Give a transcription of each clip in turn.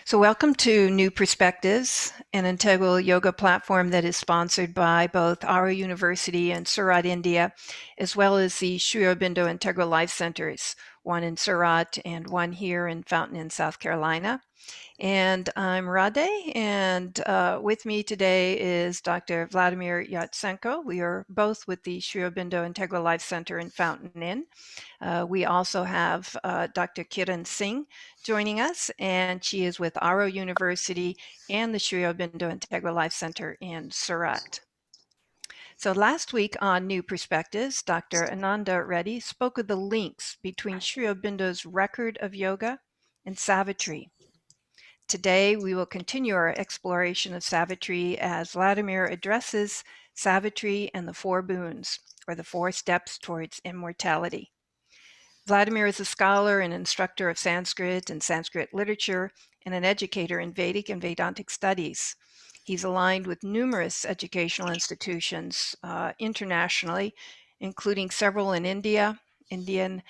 So welcome to New Perspectives, an integral yoga platform that is sponsored by both Aro University and Surat, India, as well as the Sri Aurobindo Integral Life Centers, one in Surat and one here in Fountain in South Carolina. And I'm Rade, and with me today is Dr. Vladimir Yatsenko. We are both with the Sri Aurobindo Integral Life Center in Fountain Inn. We also have Dr. Kiran Singh joining us, and she is with Aro University and the Sri Aurobindo Integral Life Center in Surat. So last week on New Perspectives, Dr. Ananda Reddy spoke of the links between Sri Aurobindo's record of yoga and Savitri. Today, we will continue our exploration of Savitri as Vladimir addresses Savitri and the four boons, or the four steps towards immortality. Vladimir is a scholar and instructor of Sanskrit and Sanskrit literature and an educator in Vedic and Vedantic studies. He's aligned with numerous educational institutions internationally, including several in India, Indian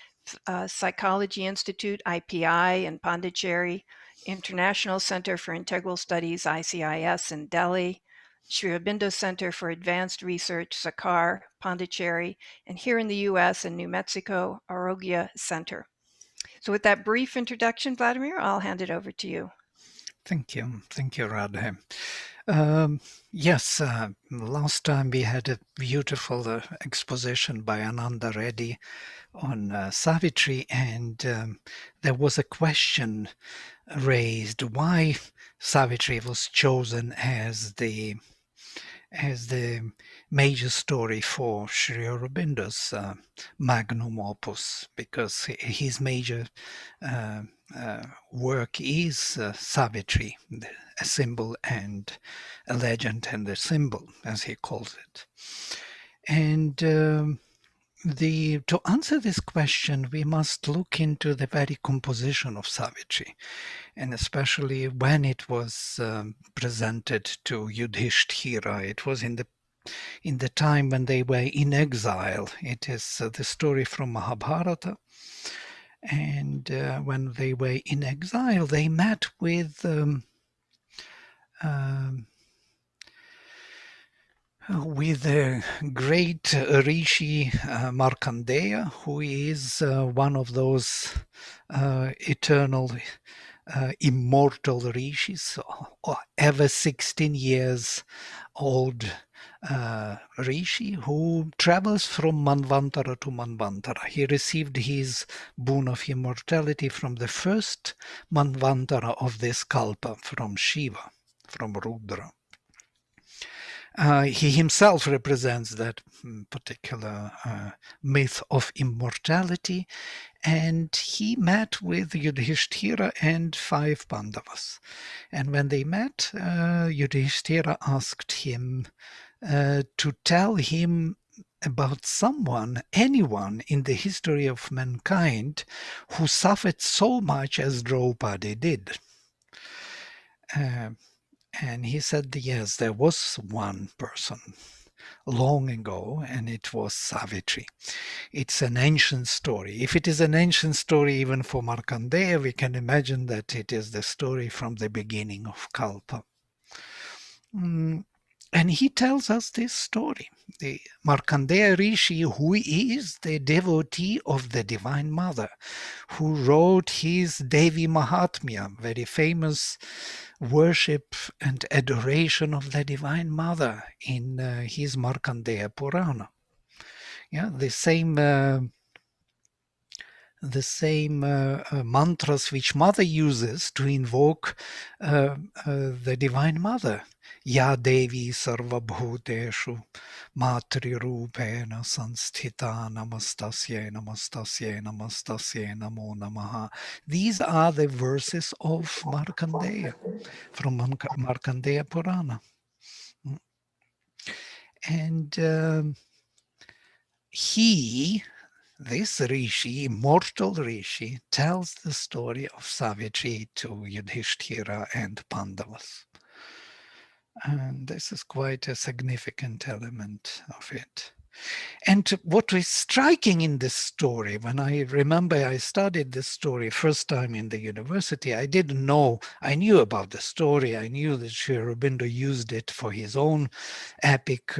Psychology Institute, IPI, in Pondicherry, International Center for Integral Studies, ICIS, in Delhi, Sri Aurobindo Center for Advanced Research, Sakar, Pondicherry, and here in the US in New Mexico, Arogya Center. So with that brief introduction, Vladimir, I'll hand it over to you. Thank you, Radhe. Yes, last time we had a beautiful exposition by Ananda Reddy on Savitri, and there was a question raised why Savitri was chosen as the major story for Sri Aurobindo's magnum opus, because his major work is Savitri, a symbol and a legend and a symbol, as he calls it. And to answer this question, we must look into the very composition of Savitri, and especially when it was presented to Yudhishthira. It was in the time when they were in exile. It is the story from Mahabharata. And when they were in exile, they met with the great rishi Markandeya, who is one of those eternal immortal rishis, ever 16 years old rishi, who travels from Manvantara to Manvantara. He received his Boon of Immortality from the first Manvantara of this Kalpa, from Shiva, from Rudra. He himself represents that particular myth of immortality, and he met with Yudhishthira and 5 Pandavas. And when they met, Yudhishthira asked him to tell him about anyone in the history of mankind who suffered so much as Draupadi did. And he said, yes, there was one person long ago, and it was Savitri. It's an ancient story. If it is an ancient story even for Markandeya, we can imagine that it is the story from the beginning of Kalpa. And he tells us this story. The Markandeya Rishi, who is the devotee of the Divine Mother, who wrote his Devi Mahatmya, very famous worship and adoration of the Divine Mother, in his Markandeya Purana. Yeah, the same mantras which Mother uses to invoke the Divine Mother. Ya Devi Sarvabhuteshu Matri Rupena Sanstita Namastasye Namastasye Namastasye Namo Namaha. These are the verses of Markandeya, from Markandeya Purana. And this rishi, immortal rishi, tells the story of Savitri to Yudhishthira and Pandavas. And this is quite a significant element of it. And what was striking in this story, when I remember I studied this story first time in the university, I didn't know, I knew about the story, I knew that Sri Aurobindo used it for his own epic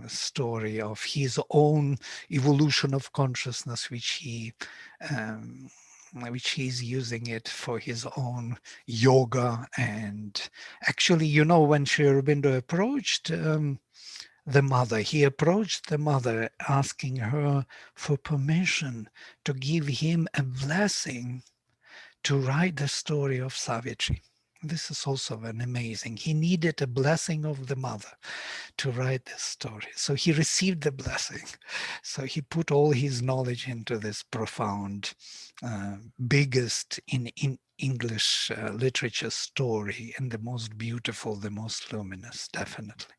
story of his own evolution of consciousness, um, which he's using it for his own yoga. And actually, you know, when Sri Aurobindo approached the mother, he approached the mother asking her for permission to give him a blessing to write the story of Savitri. This is also an amazing. He needed a blessing of the mother to write this story. So he received the blessing. So he put all his knowledge into this profound, biggest in English literature story, and the most beautiful, the most luminous, definitely.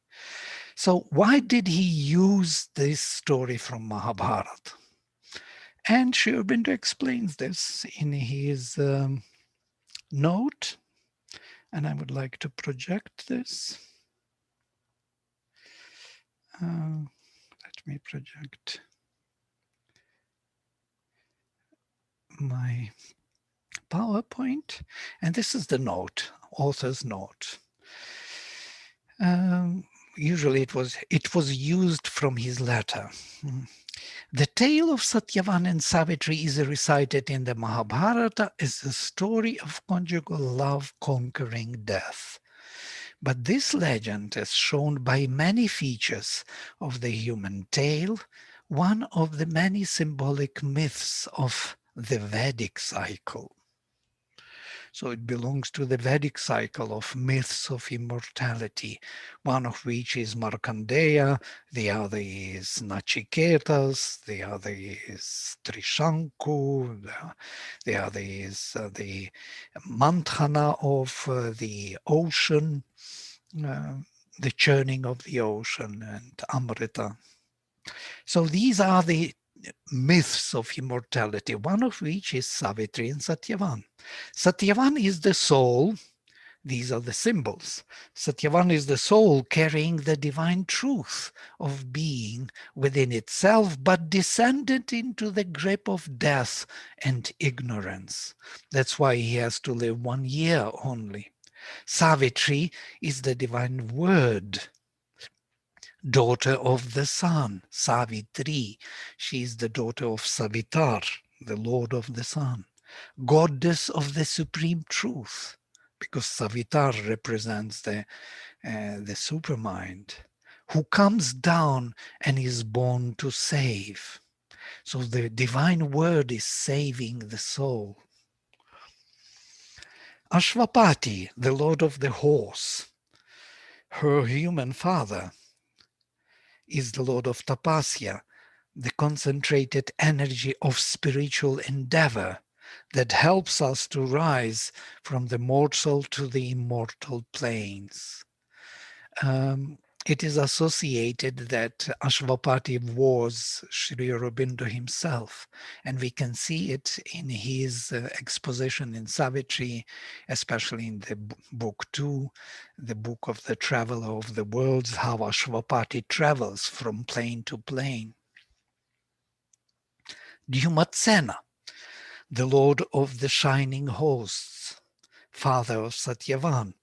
So why did he use this story from Mahabharata? And Sri Aurobindo explains this in his note, and I would like to project this. Let me project my PowerPoint, and this is the note, author's note. Usually it was used from his letter. The tale of Satyavan and Savitri is recited in the Mahabharata as a story of conjugal love conquering death. But this legend is shown by many features of the human tale, one of the many symbolic myths of the Vedic cycle. So it belongs to the Vedic cycle of myths of immortality, one of which is Markandeya, the other is Nachiketas, the other is Trishanku, the other is the Manthana of the ocean, the churning of the ocean, and Amrita. So these are the myths of immortality, one of which is Savitri and Satyavan. Satyavan is the soul. These are the symbols. Satyavan is the soul carrying the divine truth of being within itself, but descended into the grip of death and ignorance. That's why he has to live 1 year only. Savitri is the divine word, daughter of the sun, Savitri. She is the daughter of Savitar, the Lord of the sun, goddess of the supreme truth, because Savitar represents the supermind, who comes down and is born to save. So the divine word is saving the soul. Ashwapati, the lord of the horse, her human father, is the lord of tapasya, the concentrated energy of spiritual endeavor that helps us to rise from the mortal to the immortal planes. It is associated that Ashwapati was Sri Aurobindo himself, and we can see it in his exposition in Savitri, especially in the book 2, the book of the traveler of the worlds, how Ashwapati travels from plane to plane. Dyumatsena, the lord of the shining hosts, father of Satyavan,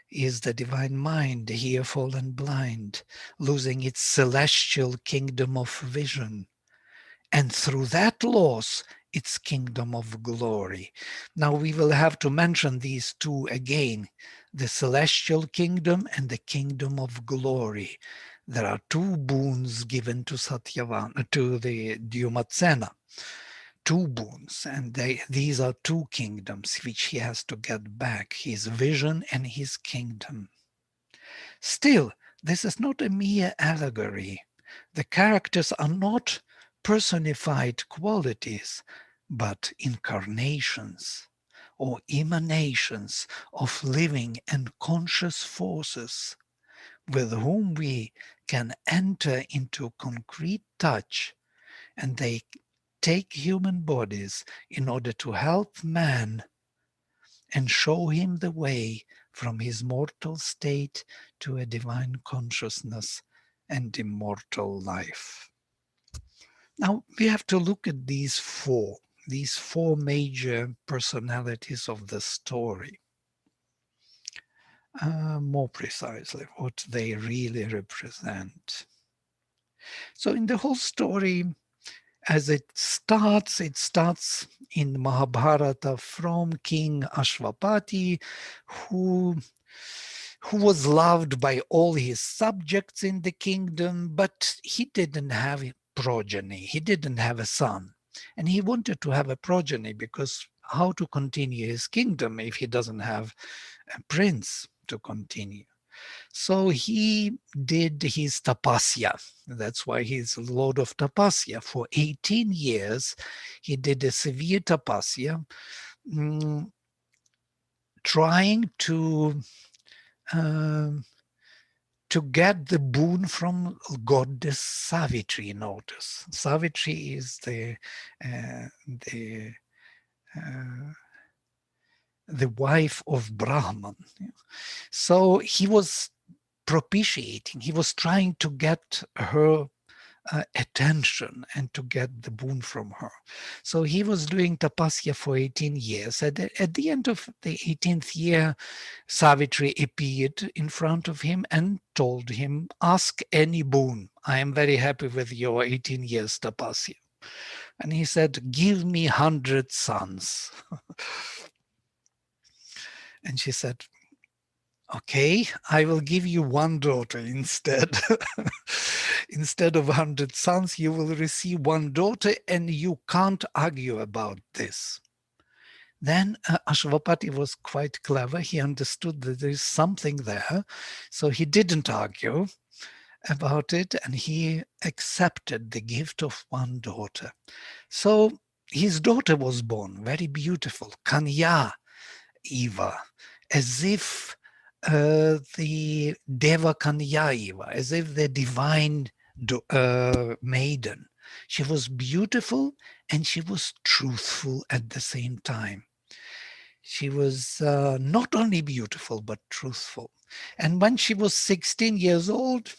is the divine mind here fallen blind, losing its celestial kingdom of vision, and through that loss, its kingdom of glory. Now we will have to mention these two again, the celestial kingdom and the kingdom of glory. There are two boons given to Satyavan, to the Dyumatsena. Two boons, and these are two kingdoms which he has to get back, his vision and his kingdom. Still, this is not a mere allegory. The characters are not personified qualities, but incarnations or emanations of living and conscious forces with whom we can enter into concrete touch, and they take human bodies in order to help man and show him the way from his mortal state to a divine consciousness and immortal life. Now we have to look at these four major personalities of the story. More precisely, what they really represent. So in the whole story, as it starts in Mahabharata from King Ashwapati, who was loved by all his subjects in the kingdom, but he didn't have a progeny. He didn't have a son. And he wanted to have a progeny because how to continue his kingdom if he doesn't have a prince to continue? So he did his tapasya. That's why he's Lord of Tapasya. For 18 years, he did a severe tapasya, trying um, to get the boon from goddess Savitri. Notice, Savitri is uh, the wife of Brahman. So he was propitiating. He was trying to get her attention and to get the boon from her. So he was doing tapasya for 18 years. At the end of the 18th year, Savitri appeared in front of him and told him, ask any boon. I am very happy with your 18 years tapasya. And he said, give me 100 sons. And she said, okay, I will give you one daughter instead. Instead of 100 sons, you will receive one daughter, and you can't argue about this. Then Ashwapati was quite clever. He understood that there is something there. So he didn't argue about it, and he accepted the gift of one daughter. So his daughter was born, very beautiful, Kanya Eva, as if the Deva Kanya Eva, as if the divine maiden. She was beautiful and she was truthful at the same time. She was not only beautiful, but truthful. And when she was 16 years old,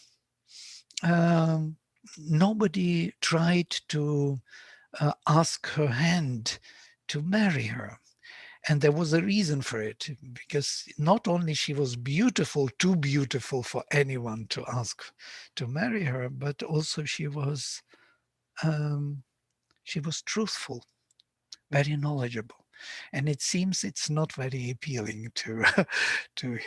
um, nobody tried to ask her hand to marry her. And there was a reason for it, because not only she was beautiful, too beautiful for anyone to ask to marry her, but also she was truthful, very knowledgeable. And it seems it's not very appealing to to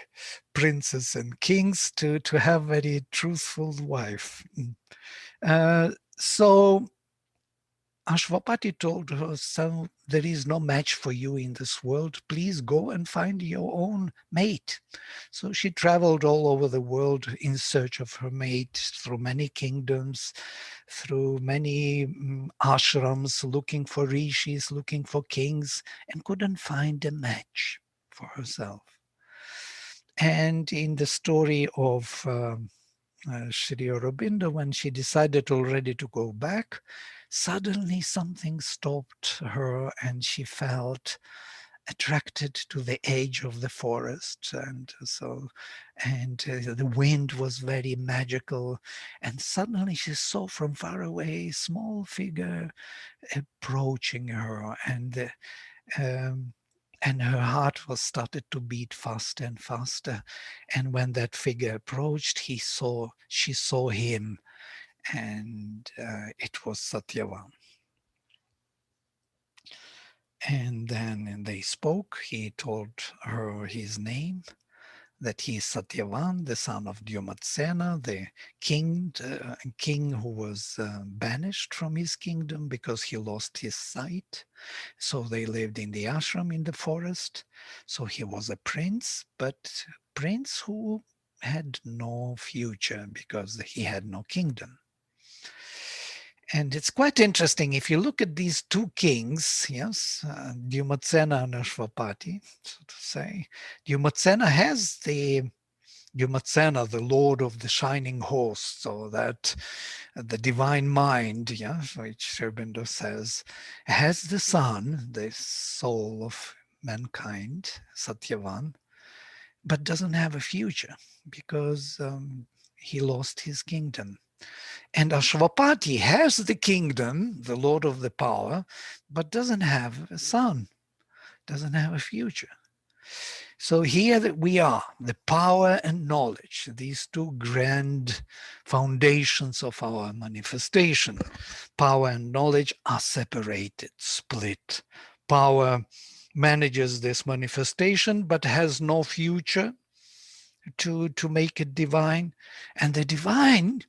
princes and kings to have very truthful wife. So Ashvapati told her, so there is no match for you in this world. Please go and find your own mate. So she traveled all over the world in search of her mate, through many kingdoms, through many ashrams, looking for rishis, looking for kings, and couldn't find a match for herself. And in the story of Sri Aurobindo, when she decided already to go back, suddenly something stopped her and she felt attracted to the edge of the forest. And the wind was very magical. And suddenly she saw from far away a small figure approaching her, and her heart was started to beat faster and faster. And when that figure approached, she saw him, and it was Satyavan. And then they spoke. He told her his name, that he is Satyavan, the son of Dyumatsena, the king who was banished from his kingdom because he lost his sight. So they lived in the ashram in the forest. So he was a prince, but prince who had no future because he had no kingdom. And it's quite interesting if you look at these two kings, yes, Dyumatsena and Ashwapati, so to say. Dyumatsena, the lord of the shining horse, so that the divine mind, yeah, which Aurobindo says, has the sun, the soul of mankind, Satyavan, but doesn't have a future because he lost his kingdom. And Ashwapati has the kingdom, the Lord of the Power, but doesn't have a son, doesn't have a future. So here that we are, the power and knowledge, these two grand foundations of our manifestation. Power and knowledge are separated, split. Power manages this manifestation but has no future to make it divine. And the divine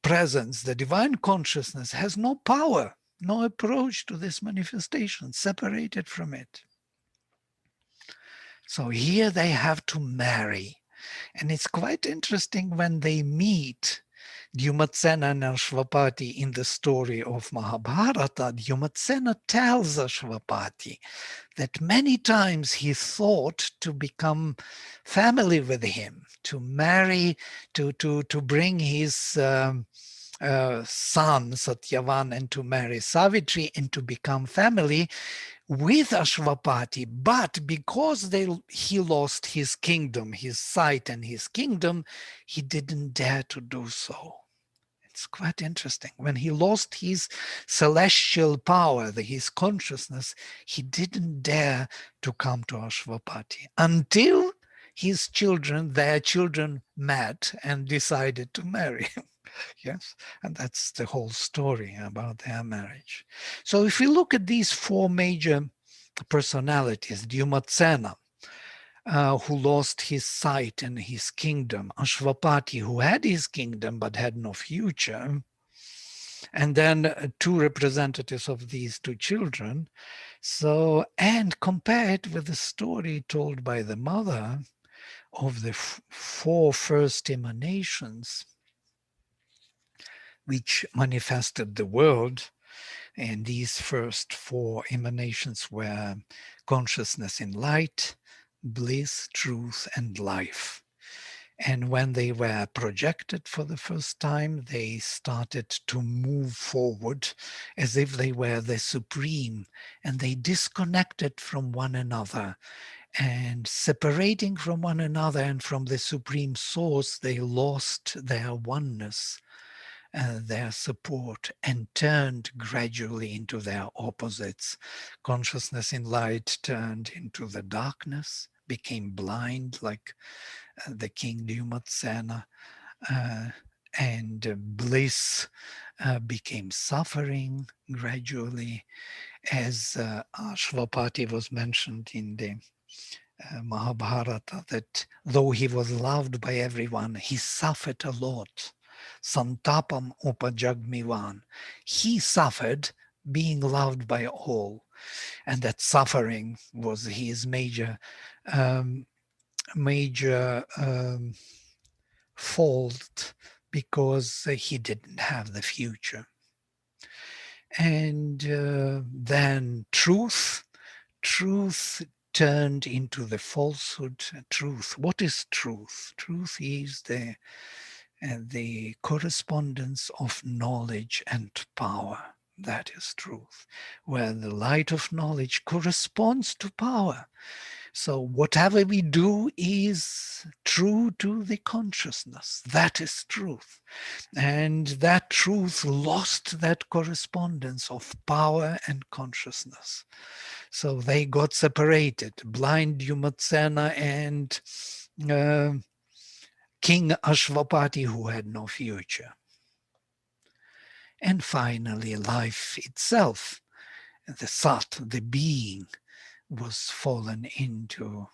presence, the divine consciousness has no power, no approach to this manifestation, separated from it. So here they have to marry. And it's quite interesting when they meet Dyumatsena and Ashvapati in the story of Mahabharata. Dyumatsena tells Ashvapati that many times he thought to become family with him, to marry, to bring his son Satyavan and to marry Savitri and to become family with Ashwapati, but because he lost his kingdom, his sight and his kingdom, he didn't dare to do so. It's quite interesting. When he lost his celestial power, his consciousness, he didn't dare to come to Ashwapati until his children, their children, met and decided to marry him. Yes, and that's the whole story about their marriage. So if we look at these four major personalities, Dyumatsena, who lost his sight and his kingdom, Ashwapati, who had his kingdom but had no future, and then two representatives of these two children. So, and compare it with the story told by the mother of the four first emanations which manifested the world. And these first four emanations were consciousness in light, bliss, truth, and life. And when they were projected for the first time, they started to move forward as if they were the supreme, and they disconnected from one another. And separating from one another and from the supreme source, they lost their oneness, their support, and turned gradually into their opposites. Consciousness in light turned into the darkness, became blind like the king Dyumatsena, and bliss became suffering gradually, as Ashvapati was mentioned in the Mahabharata, that though he was loved by everyone, he suffered a lot. Santapam upajagmivan. He suffered being loved by all. And that suffering was his major fault, because he didn't have the future. And then truth turned into the falsehood. Truth. What is truth? Truth is the correspondence of knowledge and power. That is truth, where the light of knowledge corresponds to power. So whatever we do is true to the consciousness. That is truth. And that truth lost that correspondence of power and consciousness. So they got separated, blind Dyumatsena and King Ashwapati, who had no future. And finally, life itself, the Sat, the being, was fallen into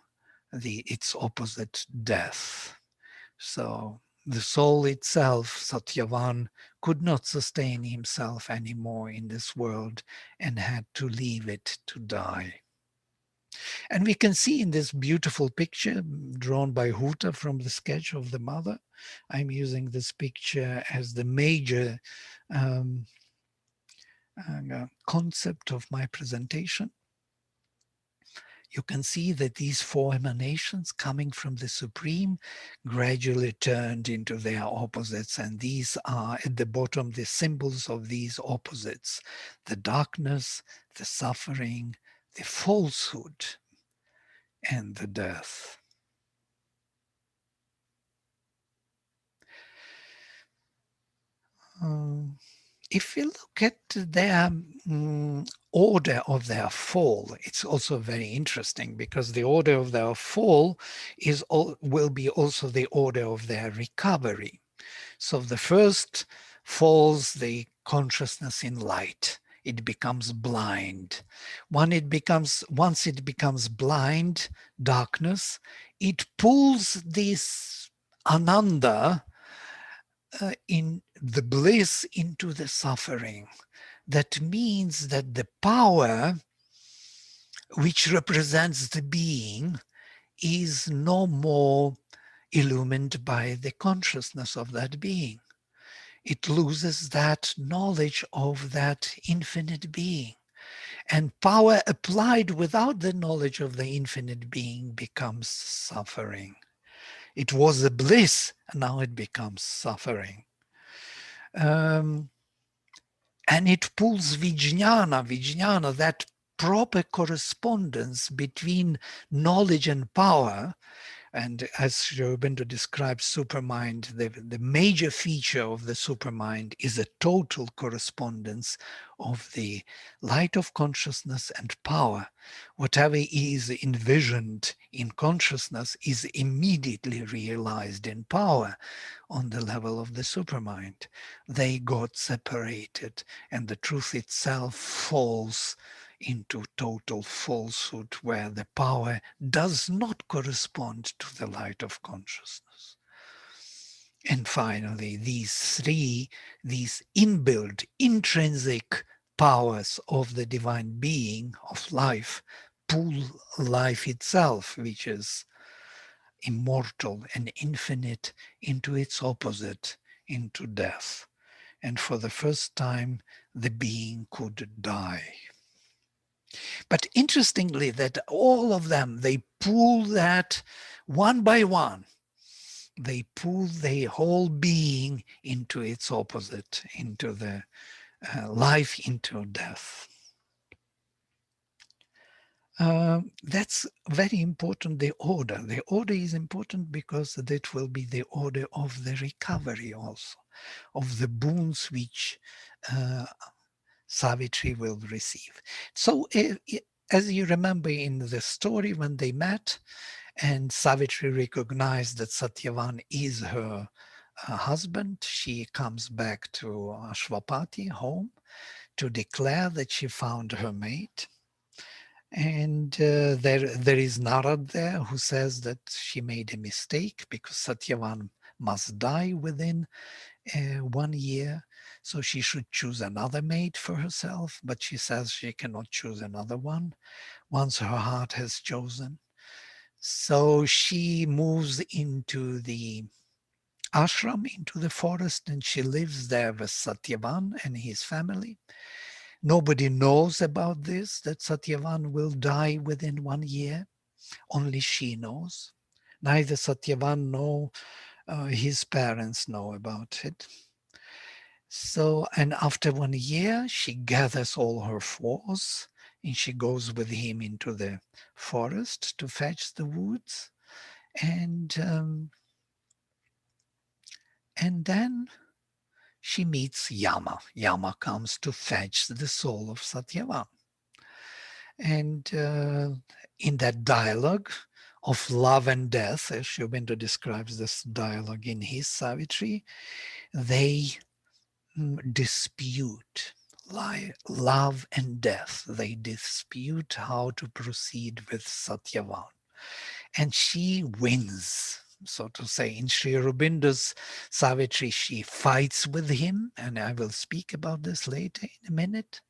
its opposite, death. So the soul itself, Satyavan, could not sustain himself anymore in this world and had to leave it to die. And we can see in this beautiful picture drawn by Huta from the sketch of the mother. I'm using this picture as the major concept of my presentation. You can see that these four emanations coming from the Supreme gradually turned into their opposites. And these are at the bottom the symbols of these opposites: the darkness, the suffering, the falsehood, and the death. If we look at their order of their fall, it's also very interesting, because the order of their fall will be also the order of their recovery. So the first falls the consciousness in light. It becomes blind. Once it becomes blind, darkness, it pulls this ananda, in the bliss, into the suffering. That means that the power which represents the being is no more illumined by the consciousness of that being. It loses that knowledge of that infinite being. And power applied without the knowledge of the infinite being becomes suffering. It was a bliss, and now it becomes suffering. And it pulls Vijnana, that proper correspondence between knowledge and power. And as Sri Aurobindo describes supermind, the major feature of the supermind is a total correspondence of the light of consciousness and power. Whatever is envisioned in consciousness is immediately realized in power on the level of the supermind. They got separated, and the truth itself falls into total falsehood, where the power does not correspond to the light of consciousness. And finally, these inbuilt, intrinsic powers of the divine being, of life, pull life itself, which is immortal and infinite, into its opposite, into death. And for the first time, the being could die. But interestingly, that all of them, they pull that one by one. They pull the whole being into its opposite, into the life, into death. That's very important, the order. The order is important because that will be the order of the recovery also, of the boons which Savitri will receive. So as you remember in the story, when they met and Savitri recognized that Satyavan is her husband, she comes back to Ashwapati home to declare that she found her mate. And there is Narad there who says that she made a mistake because Satyavan must die within 1 year. So she should choose another mate for herself, but she says she cannot choose another one once her heart has chosen. So she moves into the ashram, into the forest, and she lives there with Satyavan and his family. Nobody knows about this, that Satyavan will die within 1 year. Only she knows. Neither Satyavan nor his parents know about it. So, and after 1 year, she gathers all her force and she goes with him into the forest to fetch the woods. And then she meets Yama. Yama comes to fetch the soul of Satyavan. And in that dialogue of love and death, as Sri Aurobindo describes this dialogue in his Savitri, they dispute love and death. They dispute how to proceed with Satyavan. And she wins, so to say. In Sri Aurobindo's Savitri, she fights with him, and I will speak about this later in a minute.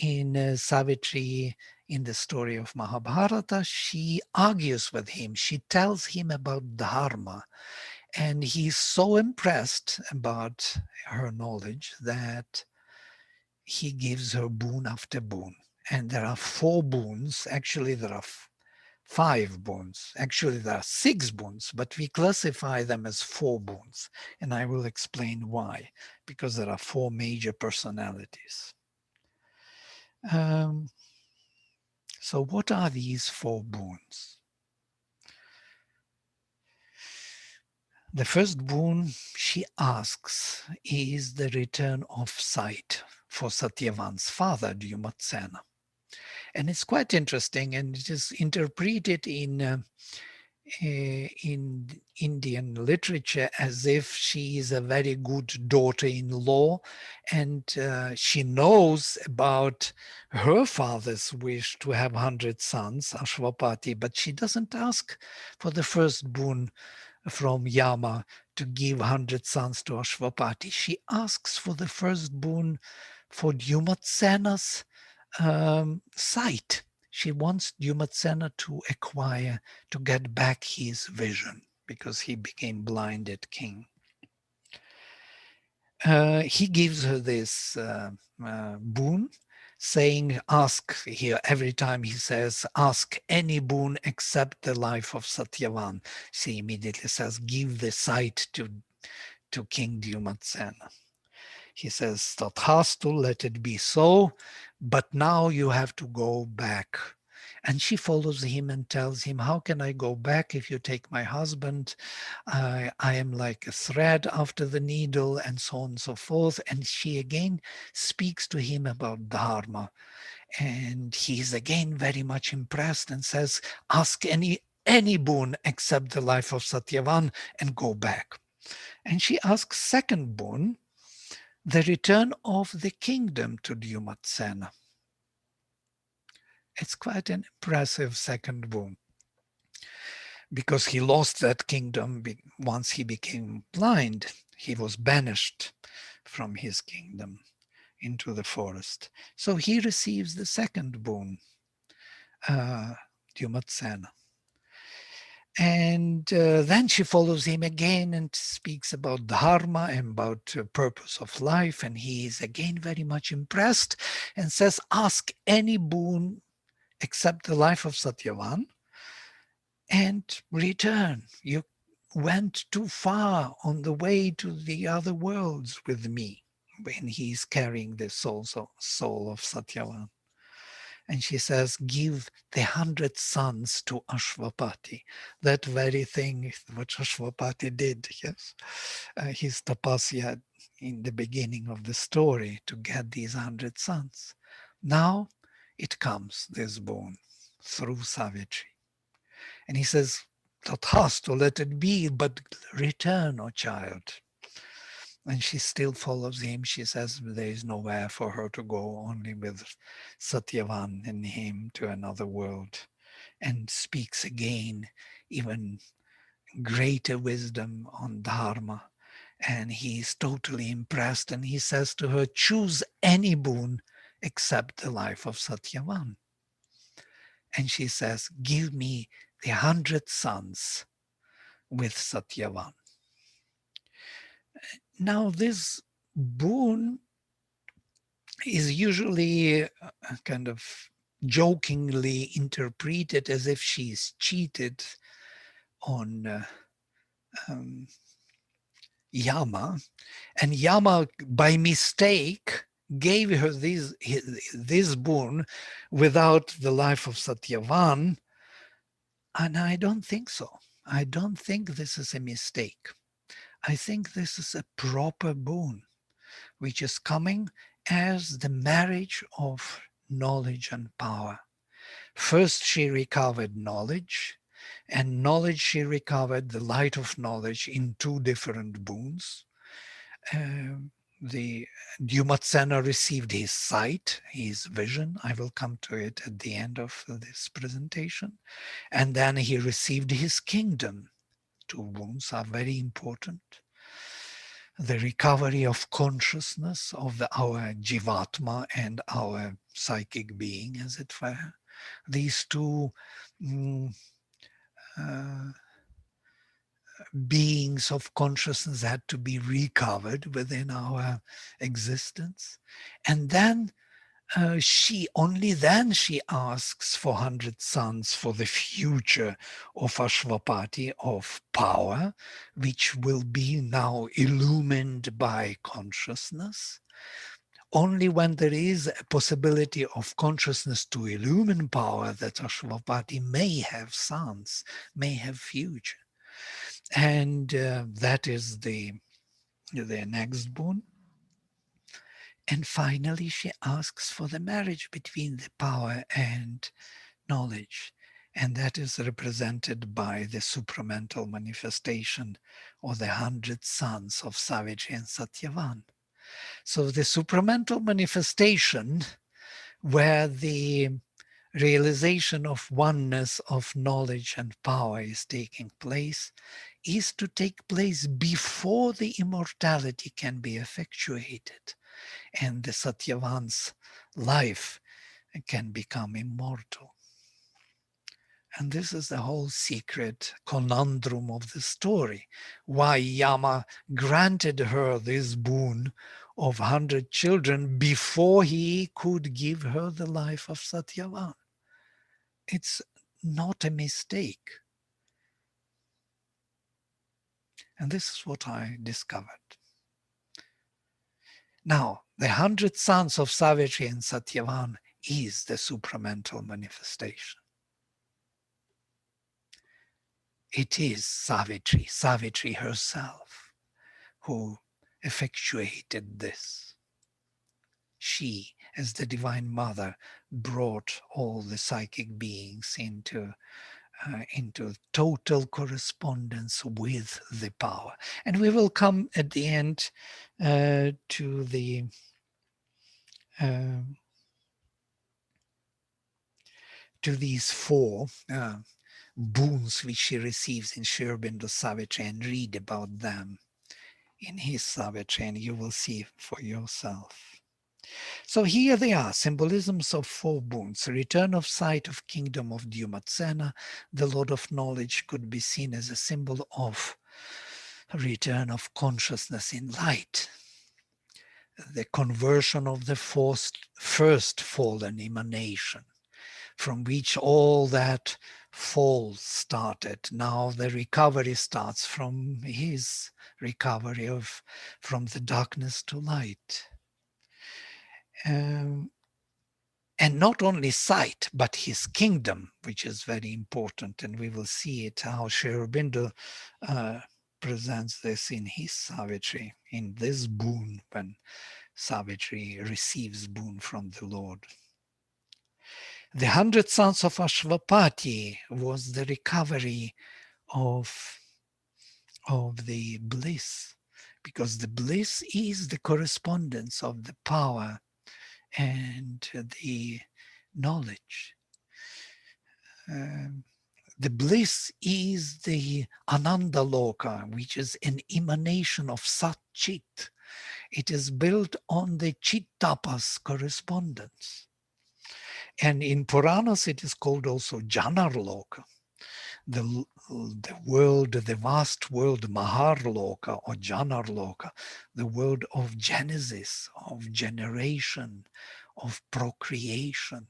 In Savitri, in the story of Mahabharata, she argues with him. She tells him about dharma. And he's so impressed about her knowledge that he gives her boon after boon. And there are 4 boons. Actually, there are 5 boons. Actually, there are 6 boons, but we classify them as 4 boons. And I will explain why, because there are 4 major personalities. So what are these 4 boons? The first boon she asks is the return of sight for Satyavan's father, Dyumatsena. And it's quite interesting, and it is interpreted in Indian literature as if she is a very good daughter-in-law, and she knows about her father's wish to have 100 sons, Ashwapati, but she doesn't ask for the first boon from Yama to give 100 sons to Ashwapati. She asks for the first boon for Dyumatsena's sight. She wants Dyumatsena to acquire, to get back his vision, because he became blinded king. He gives her this boon, saying, ask here, every time he says, ask any boon except the life of Satyavan. She immediately says, give the sight to King Dyumatsena. He says, Tathastu, let it be so, but now you have to go back. And she follows him and tells him, how can I go back if you take my husband? I am like a thread after the needle, and so on and so forth. And she again speaks to him about Dharma. And he is again very much impressed and says, ask any boon except the life of Satyavan and go back. And she asks second boon, the return of the kingdom to Dyumatsena. It's quite an impressive second boon, because he lost that kingdom once he became blind. He was banished from his kingdom into the forest. So he receives the second boon, Dyumatsena. And then she follows him again and speaks about dharma and about purpose of life. And he is again very much impressed and says, ask any boon except the life of Satyavan and return. You went too far on the way to the other worlds with me, when he's carrying the soul of Satyavan. And she says, give the 100 sons to Ashwapati. That very thing what Ashwapati did, yes. His tapasya in the beginning of the story to get these 100 sons. Now it comes, this boon, through Savitri. And he says, Tathastu, let it be, but return, O child. And she still follows him. She says there is nowhere for her to go, only with Satyavan and him to another world, and speaks again even greater wisdom on Dharma. And he is totally impressed, and he says to her, choose any boon except the life of Satyavan. And she says, give me the 100 sons with Satyavan. Now this boon is usually kind of jokingly interpreted as if she's cheated on Yama, and Yama by mistake gave her this boon without the life of Satyavan, and I don't think so. I don't think this is a mistake. I think this is a proper boon, which is coming as the marriage of knowledge and power. First, she recovered knowledge, and knowledge she recovered the light of knowledge in two different boons. The Dyumatsena received his sight, his vision. I will come to it at the end of this presentation. And then he received his kingdom. Two boons are very important. The recovery of consciousness of our jivatma and our psychic being, as it were. These two beings of consciousness had to be recovered within our existence. And then only then she asks for 100 sons for the future of Ashwapati, of power, which will be now illumined by consciousness. Only when there is a possibility of consciousness to illumine power that Ashwapati may have sons, may have future. And that is the next boon. And finally, she asks for the marriage between the power and knowledge. And that is represented by the supramental manifestation or the 100 sons of Savitri and Satyavan. So the supramental manifestation, where the realization of oneness of knowledge and power is taking place, is to take place before the immortality can be effectuated and the Satyavan's life can become immortal. And this is the whole secret conundrum of the story, why Yama granted her this boon of 100 children before he could give her the life of Satyavan. It's not a mistake. And this is what I discovered. Now, the 100 sons of Savitri and Satyavan is the supramental manifestation. It is Savitri, Savitri herself, who effectuated this. She, as the Divine Mother, brought all the psychic beings into total correspondence with the power. And we will come at the end to the to these four boons which she receives in Sri Aurobindo Savitri and read about them in his Savitri, and you will see for yourself. So here they are, symbolisms of four boons. Return of sight of kingdom of Dyumatsena. The Lord of Knowledge could be seen as a symbol of return of consciousness in light. The conversion of the first fallen emanation, from which all that fall started. Now the recovery starts from his recovery from the darkness to light. And not only sight, but his kingdom, which is very important. And we will see it, how Sri Aurobindo presents this in his Savitri, in this boon, when Savitri receives boon from the Lord. The 100 sons of Ashwapati was the recovery of the bliss, because the bliss is the correspondence of the power and the knowledge. The bliss is the Ananda Loka, which is an emanation of Sat Chit. It is built on the Chit Tapas correspondence. And in Puranas, it is called also Janarloka, the world, the vast world, Maharloka or Janarloka, the world of genesis, of generation, of procreation.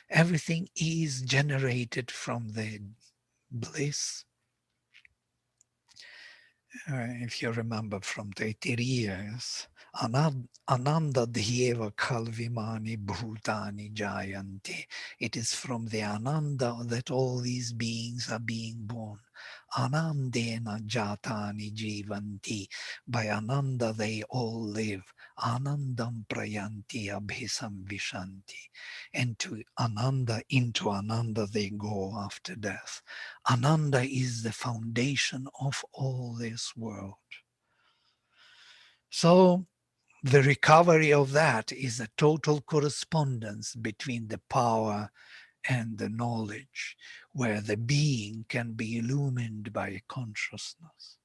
Everything is generated from the bliss. If you remember from Taittiriya, Ananda Dhyeva Kalvimani Bhutani Jayanti. It is from the Ananda that all these beings are being born. Anandena Jatani Jivanti. By Ananda they all live. Anandam Prayanti Abhisam Vishanti. And into Ananda they go after death. Ananda is the foundation of all this world. So the recovery of that is a total correspondence between the power and the knowledge, where the being can be illumined by consciousness.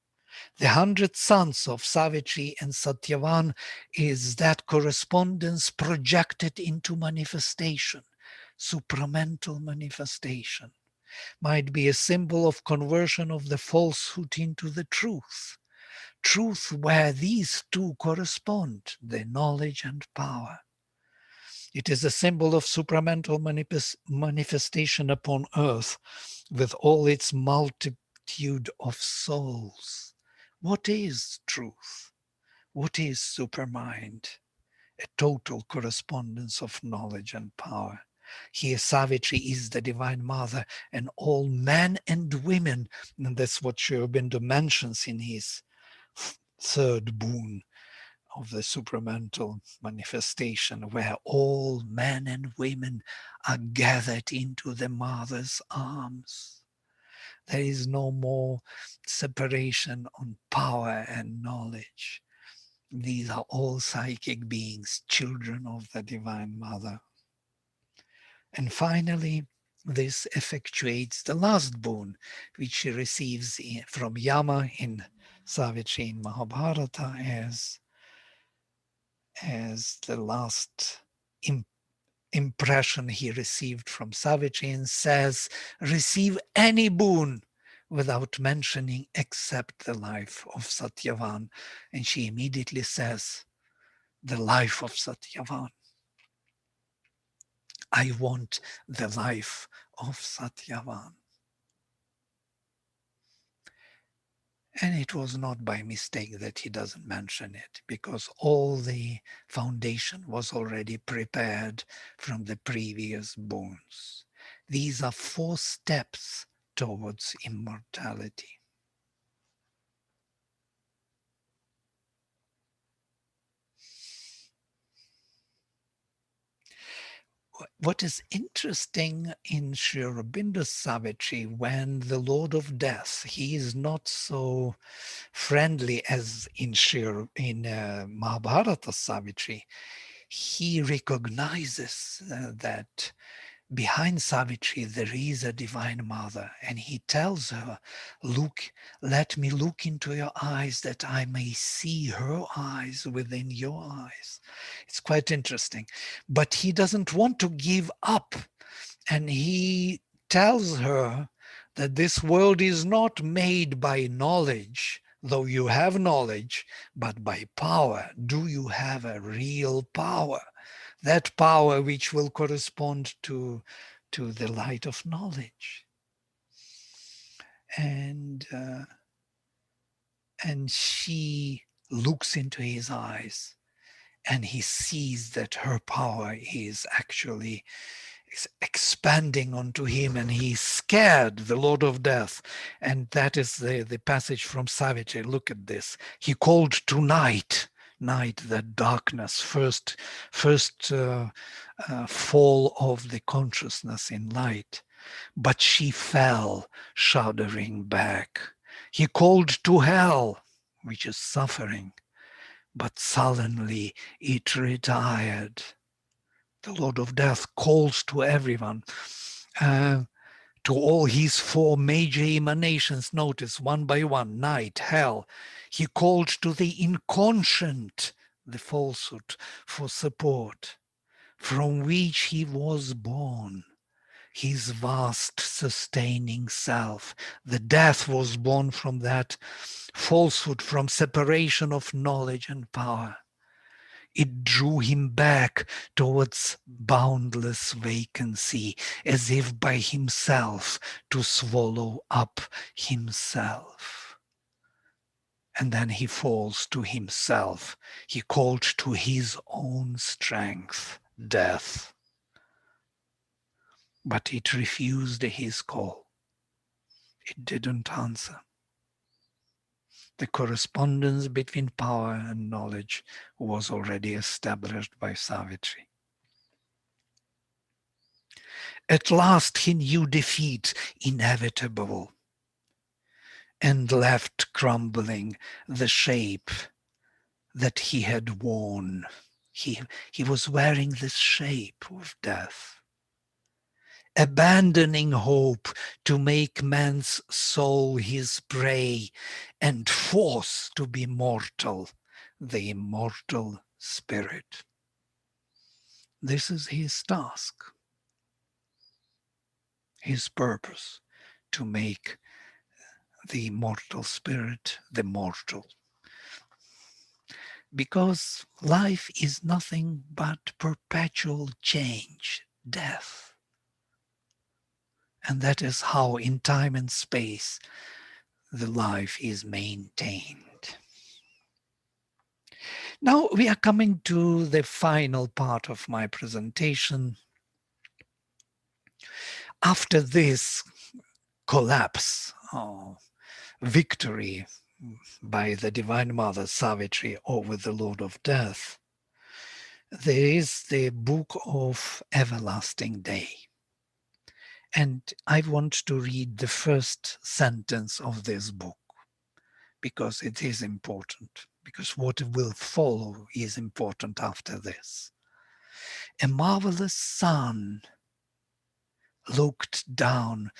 The 100 sons of Savitri and Satyavan is that correspondence projected into manifestation, supramental manifestation. Might be a symbol of conversion of the falsehood into the truth. Truth where these two correspond, the knowledge and power. It is a symbol of supramental manifestation upon earth with all its multitude of souls. What is truth? What is supermind? A total correspondence of knowledge and power. Here Savitri is the Divine Mother, and all men and women, and that's what Sri Aurobindo mentions in his third boon of the supramental manifestation, where all men and women are gathered into the Mother's arms. There is no more separation on power and knowledge. These are all psychic beings, children of the Divine Mother. And finally, this effectuates the last boon, which she receives from Yama in Savitri in Mahabharata as the last impression he received from Savitri, and says, receive any boon without mentioning except the life of Satyavan. And she immediately says, the life of Satyavan. I want the life of Satyavan. And it was not by mistake that he doesn't mention it, because all the foundation was already prepared from the previous boons. These are 4 steps towards immortality. What is interesting in Sri Aurobindo's Savitri, when the Lord of Death, he is not so friendly as in Mahabharata Savitri. He recognizes that behind Savitri there is a Divine Mother, and he tells her, look, let me look into your eyes that I may see her eyes within your eyes. It's quite interesting. But he doesn't want to give up, and he tells her that this world is not made by knowledge, though you have knowledge, but by power. Do you have a real power? That power which will correspond to the light of knowledge. And she looks into his eyes, and he sees that her power is actually expanding onto him, and he's scared, the Lord of Death. And that is the passage from Savitri. Look at this. He called to night, that darkness, first fall of the consciousness in light. But she fell, shuddering back. He called to hell, which is suffering, but sullenly it retired. The Lord of Death calls to everyone, to all his 4 major emanations. Notice one by one: night, hell. He called to the inconscient, the falsehood, for support, from which he was born. His vast sustaining self. The death was born from that falsehood, from separation of knowledge and power. It drew him back towards boundless vacancy, as if by himself, to swallow up himself. And then he falls to himself. He called to his own strength, death. But it refused his call. It didn't answer. The correspondence between power and knowledge was already established by Savitri. At last he knew defeat inevitable, and left crumbling the shape that he had worn. He was wearing this shape of death, abandoning hope to make man's soul his prey, and force to be mortal, the immortal spirit. This is his task, his purpose, to make the immortal spirit the mortal. Because life is nothing but perpetual change, death. And that is how in time and space the life is maintained. Now we are coming to the final part of my presentation, after this collapse, victory by the Divine Mother Savitri over the Lord of Death, there is the Book of Everlasting Day. And I want to read the first sentence of this book, because it is important, because what will follow is important after this. A marvelous sun looked down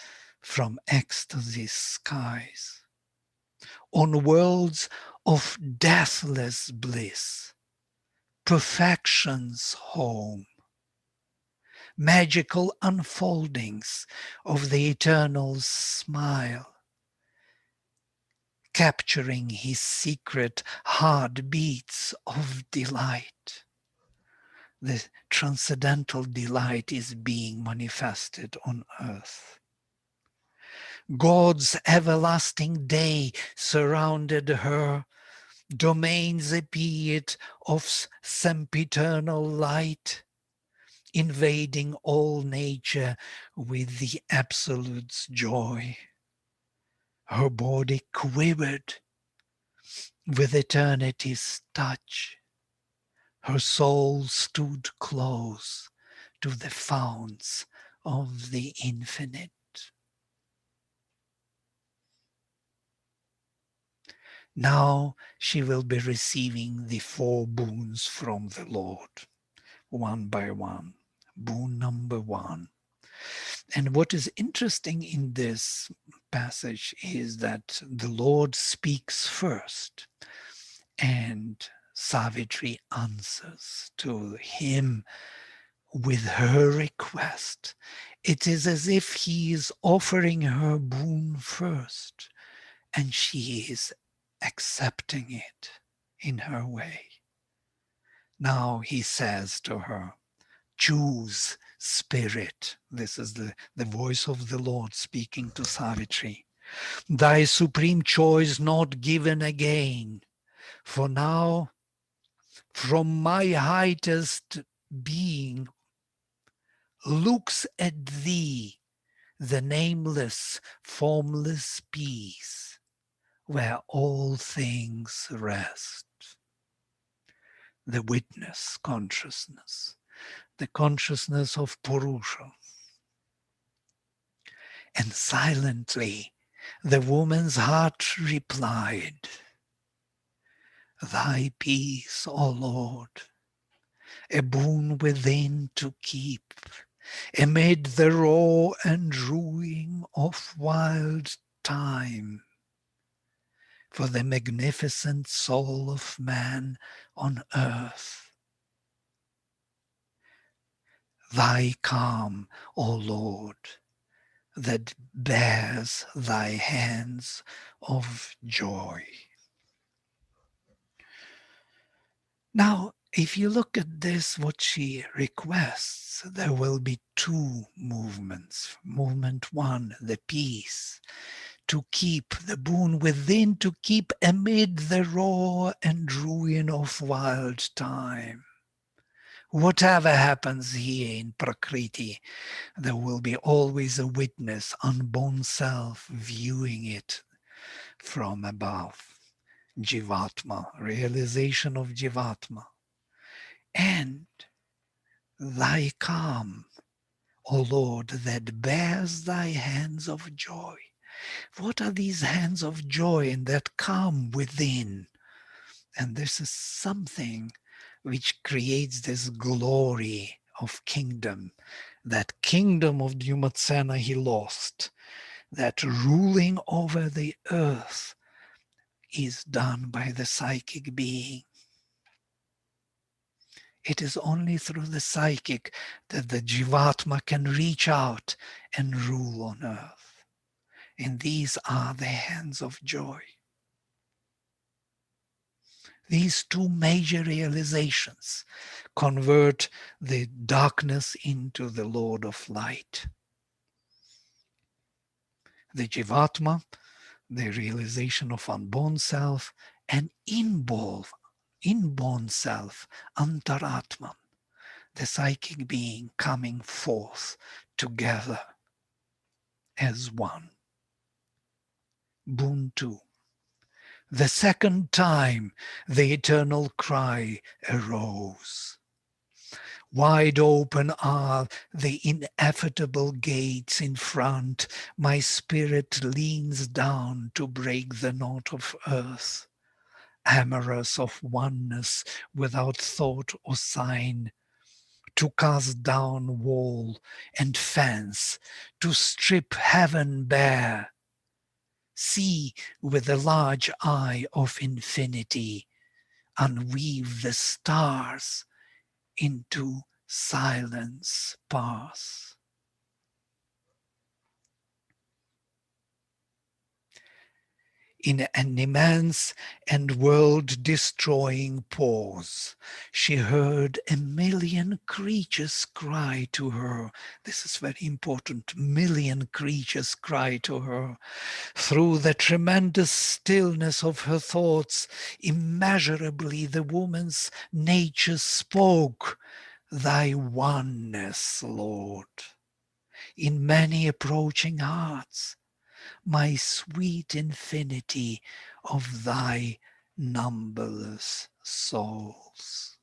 from ecstasy skies on worlds of deathless bliss, perfection's home, magical unfoldings of the eternal smile, capturing his secret heartbeats of delight. The transcendental delight is being manifested on earth. God's everlasting day surrounded her. Domains appeared of sempiternal light, invading all nature with the Absolute's joy. Her body quivered with eternity's touch. Her soul stood close to the founts of the infinite. Now she will be receiving the 4 boons from the Lord, one by one. Boon number 1. And what is interesting in this passage is that the Lord speaks first, and Savitri answers to him with her request. It is as if he is offering her boon first, and she is accepting it in her way. Now he says to her, choose, spirit. This is the voice of the Lord speaking to Savitri. Thy supreme choice not given again. For now, from my highest being, looks at thee, the nameless, formless peace, where all things rest. The witness consciousness, the consciousness of Purusha. And silently the woman's heart replied, thy peace, O Lord, a boon within to keep, amid the roar and ruin of wild time, for the magnificent soul of man on earth. Thy calm, O Lord, that bears thy hands of joy. Now, if you look at this, what she requests, there will be 2 movements. Movement 1, the peace, to keep the boon within, to keep amid the roar and ruin of wild time. Whatever happens here in Prakriti, there will be always a witness, unborn self, viewing it from above. Jivatma, realization of Jivatma. And thy calm, O Lord, that bears thy hands of joy. What are these hands of joy and that calm within? And this is something which creates this glory of kingdom. That kingdom of Dyumatsena he lost. That ruling over the earth is done by the psychic being. It is only through the psychic that the Jivatma can reach out and rule on earth. And these are the hands of joy. These 2 major realizations convert the darkness into the Lord of light. The Jivatma, the realization of unborn self, and inborn self, Antaratman, the psychic being coming forth together as one. Boon 2. The second time the eternal cry arose. Wide open are the inevitable gates in front. My spirit leans down to break the knot of earth. Amorous of oneness without thought or sign. To cast down wall and fence. To strip heaven bare. See with the large eye of infinity. Unweave the stars into silence pass. In an immense and world-destroying pause, she heard a million creatures cry to her. This is very important. Million creatures cry to her. Through the tremendous stillness of her thoughts, immeasurably the woman's nature spoke. Thy oneness, Lord, in many approaching hearts, my sweet infinity of thy numberless souls.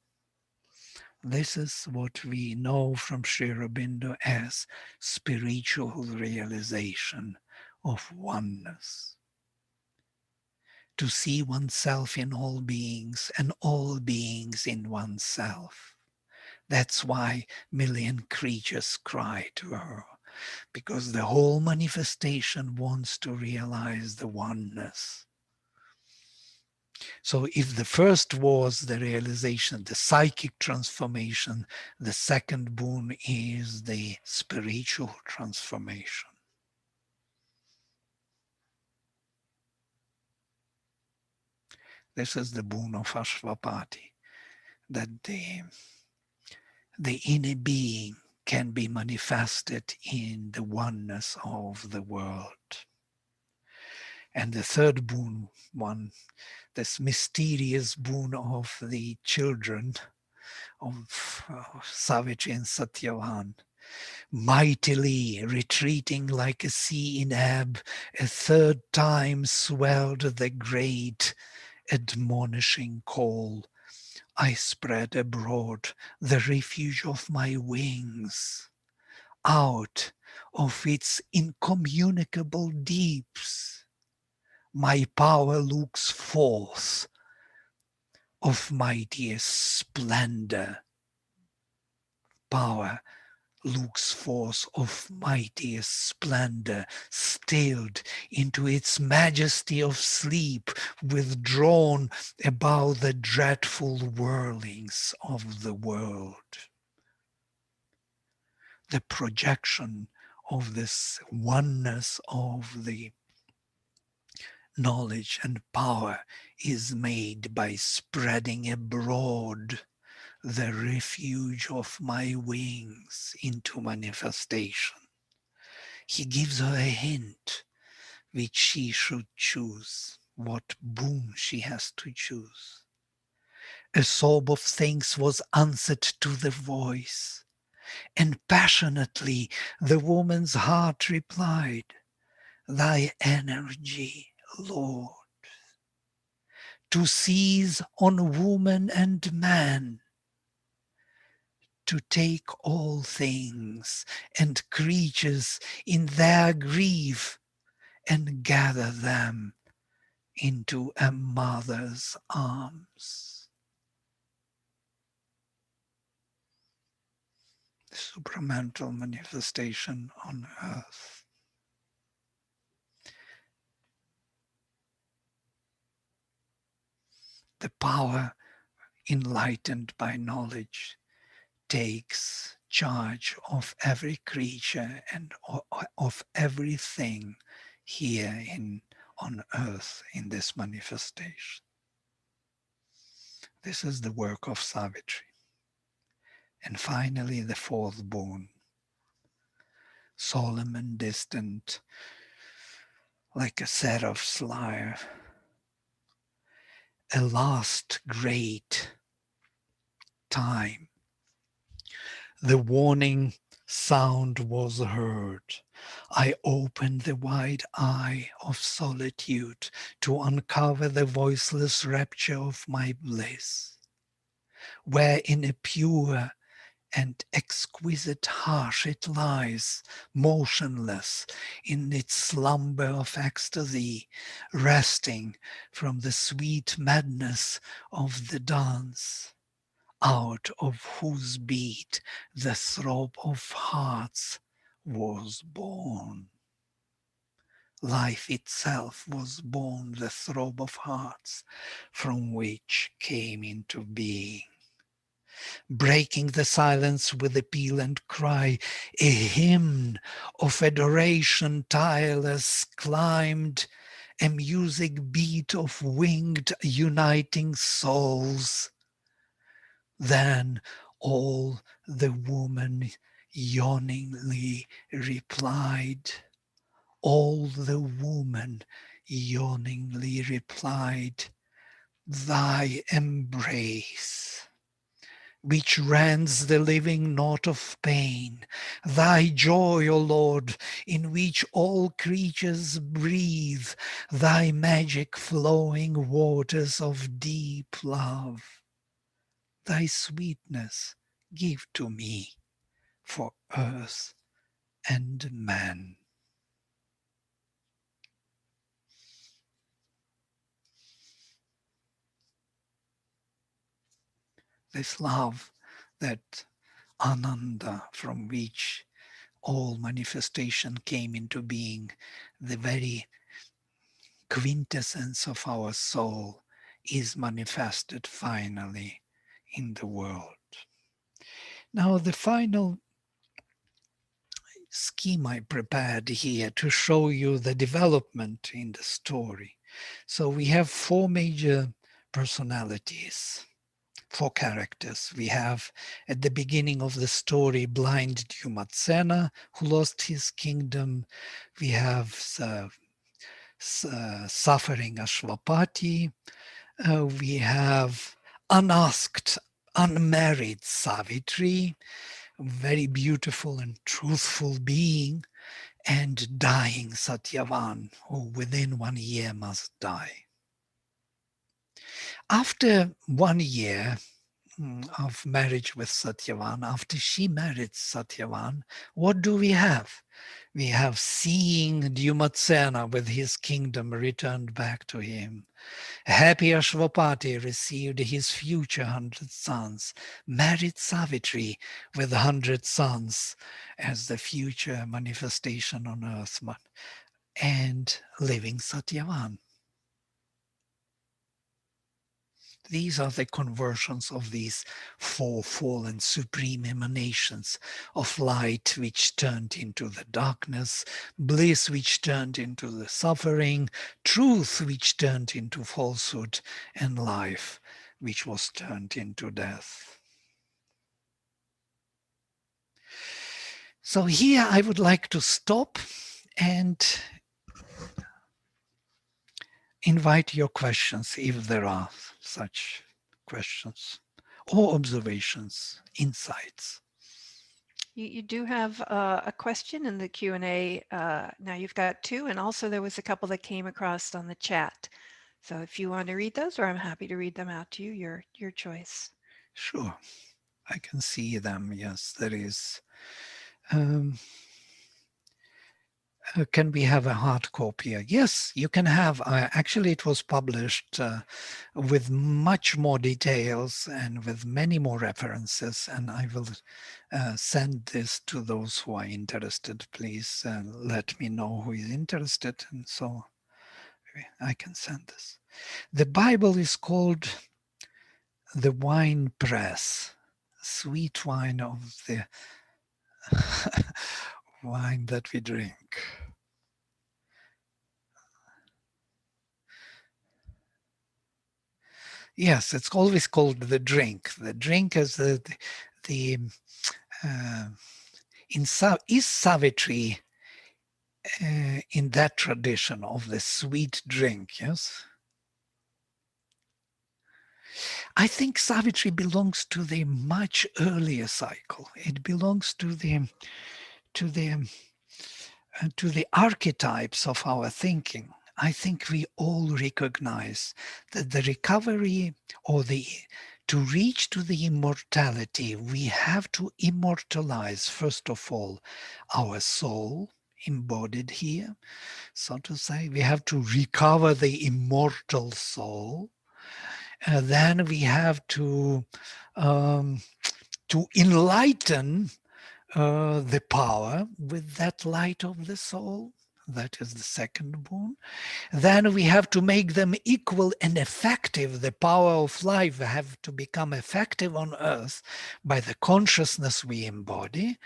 This is what we know from Sri Aurobindo as spiritual realization of oneness. To see oneself in all beings and all beings in oneself. That's why million creatures cry to her, because the whole manifestation wants to realize the oneness. So if the first was the realization, the psychic transformation, the second boon is the spiritual transformation. This is the boon of Ashwapati, that the inner being can be manifested in the oneness of the world. And the third boon, this mysterious boon of the children of Savitri and Satyavan, mightily retreating like a sea in ebb, a third time swelled the great admonishing call. I spread abroad the refuge of my wings. Out of its incommunicable deeps, my power looks forth of mightiest splendor. Power looks forth of mightiest splendor, stilled into its majesty of sleep, withdrawn above the dreadful whirlings of the world. The projection of this oneness of the knowledge and power is made by spreading abroad the refuge of my wings into manifestation. He gives her a hint which she should choose, what boon she has to choose. A sob of thanks was answered to the voice, and passionately the woman's heart replied, Thy energy, Lord, to seize on woman and man, to take all things and creatures in their grief and gather them into a mother's arms. The supramental manifestation on earth. The power enlightened by knowledge takes charge of every creature and of everything here on earth in this manifestation. This is the work of Savitri. And finally, the fourth boon, solemn and distant, like a seraph's lyre, a last great time, the warning sound was heard. I opened the wide eye of solitude to uncover the voiceless rapture of my bliss, where in a pure and exquisite hush it lies, motionless in its slumber of ecstasy, resting from the sweet madness of the dance, out of whose beat the throb of hearts was born. Life itself was born, the throb of hearts, from which came into being, breaking the silence with appeal and cry, a hymn of adoration tireless climbed, a music beat of winged uniting souls. Then all the woman yawningly replied, all the woman yawningly replied, thy embrace, which rends the living knot of pain, thy joy, O Lord, in which all creatures breathe, thy magic flowing waters of deep love, thy sweetness give to me for earth and man. This love, that Ananda from which all manifestation came into being, the very quintessence of our soul, is manifested finally in the world. Now, the final scheme I prepared here to show you the development in the story. So we have four major personalities, four characters. We have at the beginning of the story blind Dyumatsena, who lost his kingdom. We have suffering Ashwapati. We have unasked, unmarried Savitri, a very beautiful and truthful being, and dying Satyavan, who within 1 year must die. After 1 year of marriage with Satyavan, after she married Satyavan, what do we have? We have seeing Dyumatsena with his kingdom returned back to him. Happy Ashwapati received his future 100 sons, married Savitri with 100 sons as the future manifestation on earth, and living Satyavan. These are the conversions of these four fallen supreme emanations of light which turned into the darkness, bliss which turned into the suffering, truth which turned into falsehood, and life which was turned into death. So here I would like to stop and invite your questions if there are such questions or observations, insights. You do have a question in the Q&A. Now you've got two, and also there was a couple that came across on the chat. So if you want to read those, or I'm happy to read them out to you, your choice. Sure, I can see them. Yes, there is. Can we have a hard copy? Yes, you can have. Actually, it was published with much more details and with many more references, and I will send this to those who are interested. Please let me know who is interested, and so I can send this. The Bible is called the wine press, sweet wine of the wine that we drink. Yes, it's always called the drink. The drink is the is Savitri in that tradition of the sweet drink, yes? I think Savitri belongs to the much earlier cycle. It belongs to the to the to the archetypes of our thinking. I think we all recognize that the recovery or the to reach to the immortality, we have to immortalize, first of all, our soul embodied here, so to say. We have to recover the immortal soul. Then we have um, to enlighten the power with that light of the soul. That is the second boon. Then we have to make them equal and effective. The power of life have to become effective on earth by the consciousness we embody,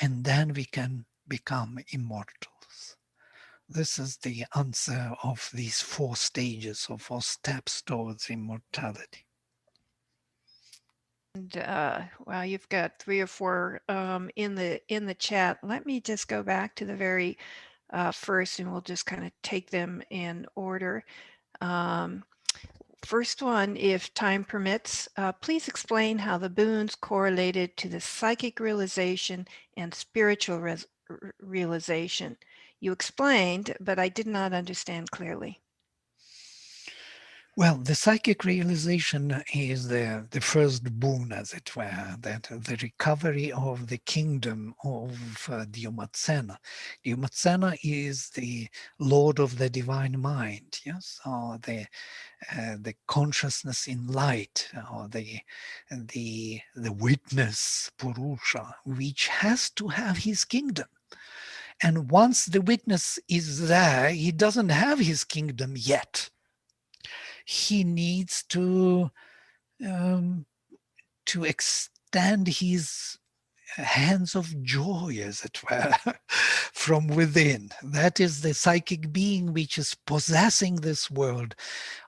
and then we can become immortals. This is the answer of these 4 stages or 4 steps towards immortality. And wow, you've got 3 or 4 in the chat. Let me just go back to the very first, and we'll just kind of take them in order. First one, if time permits, please explain how the boons correlated to the psychic realization and spiritual realization. You explained, but I did not understand clearly. Well, the psychic realization is the first boon, as it were, that the recovery of the kingdom of Dyumatsena. Dyumatsena is the Lord of the divine mind, yes, or the consciousness in light, or the witness Purusha, which has to have his kingdom. And once the witness is there, he doesn't have his kingdom yet. He needs to extend his hands of joy, as it were, from within. That is the psychic being which is possessing this world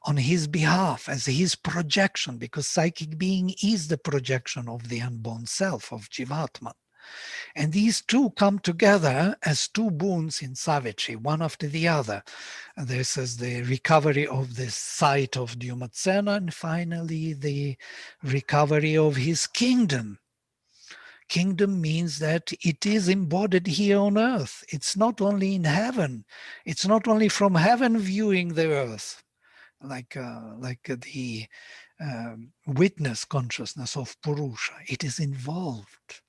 on his behalf as his projection, because psychic being is the projection of the unborn self, of Jivatman. And these two come together as 2 boons in Savitri, one after the other. And this is the recovery of the sight of Dyumatsena, and finally the recovery of his kingdom. Kingdom means that it is embodied here on earth. It's not only in heaven. It's not only from heaven viewing the earth, like the witness consciousness of Purusha. It is involved.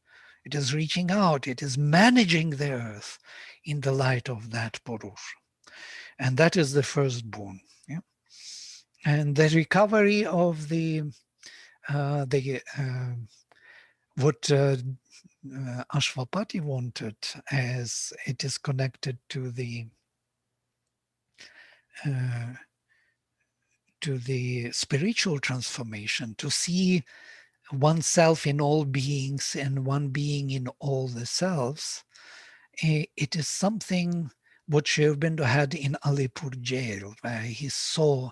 It is reaching out. It is managing the earth in the light of that Purusha. And that is the first boon. Yeah? And the recovery of what Ashwapati wanted, as it is connected to the spiritual transformation, to see oneself in all beings and one being in all the selves. It is something what Sri Aurobindo had in Alipur jail, where he saw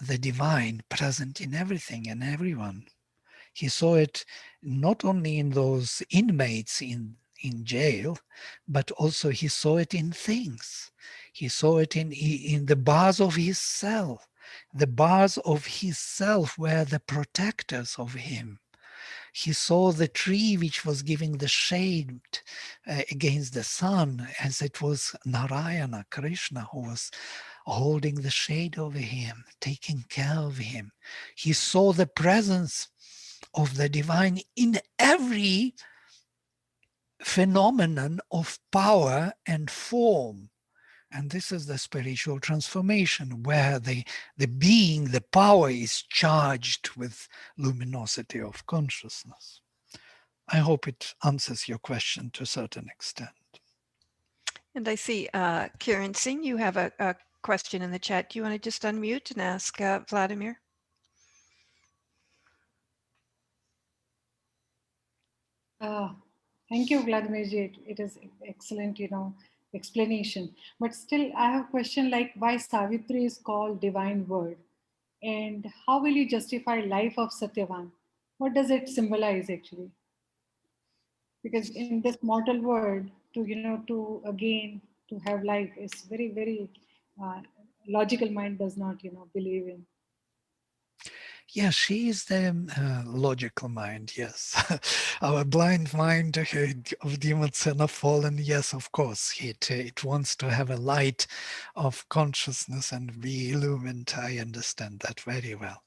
the divine present in everything and everyone. He saw it not only in those inmates in jail, but also he saw it in things. He saw it in the bars of his cell. The bars of his self were the protectors of him. He saw the tree which was giving the shade against the sun, as it was Narayana, Krishna, who was holding the shade over him, taking care of him. He saw the presence of the divine in every phenomenon of power and form. And this is the spiritual transformation, where the being, the power, is charged with luminosity of consciousness. I hope it answers your question to a certain extent. And I see Kiran Singh, you have a question in the chat. Do you want to just unmute and ask Vladimir? Thank you, Vladimir. It is excellent, explanation. But still, I have a question like why Savitri is called divine word, and how will you justify life of Satyavan? What does it symbolize actually? Because in this mortal world, to again to have life is very, very logical mind does not, believe in. Yes, she is the logical mind, yes. Our blind mind of demons have fallen, yes, of course. It wants to have a light of consciousness and be illumined. I understand that very well.